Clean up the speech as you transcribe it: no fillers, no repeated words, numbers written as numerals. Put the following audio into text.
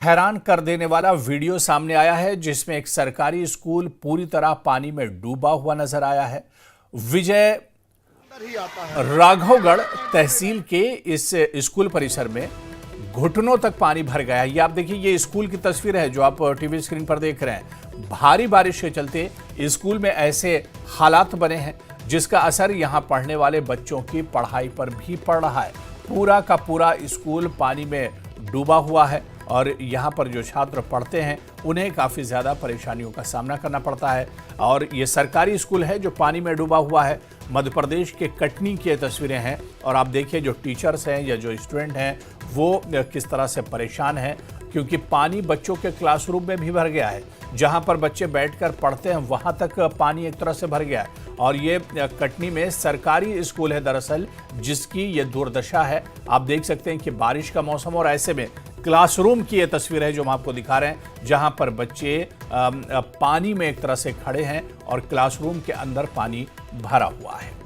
हैरान कर देने वाला वीडियो सामने आया है जिसमें एक सरकारी स्कूल पूरी तरह पानी में डूबा हुआ नजर आया है। विजय राघवगढ़ तहसील के इस स्कूल परिसर में घुटनों तक पानी भर गया है। ये आप देखिए, ये स्कूल की तस्वीर है जो आप टीवी स्क्रीन पर देख रहे हैं। भारी बारिश के चलते स्कूल में ऐसे हालात बने हैं जिसका असर यहां पढ़ने वाले बच्चों की पढ़ाई पर भी पड़ रहा है। पूरा का पूरा स्कूल पानी में डूबा हुआ है और यहाँ पर जो छात्र पढ़ते हैं उन्हें काफ़ी ज़्यादा परेशानियों का सामना करना पड़ता है। और ये सरकारी स्कूल है जो पानी में डूबा हुआ है। मध्य प्रदेश के कटनी की तस्वीरें हैं और आप देखिए जो टीचर्स हैं या जो स्टूडेंट हैं वो किस तरह से परेशान हैं, क्योंकि पानी बच्चों के क्लासरूम में भी भर गया है। जहाँ पर बच्चे बैठकर पढ़ते हैं वहाँ तक पानी एक तरह से भर गया है। और ये कटनी में सरकारी स्कूल है दरअसल, जिसकी ये दुर्दशा है। आप देख सकते हैं कि बारिश का मौसम और ऐसे में क्लासरूम की ये तस्वीर है जो हम आपको दिखा रहे हैं, जहां पर बच्चे पानी में एक तरह से खड़े हैं और क्लासरूम के अंदर पानी भरा हुआ है।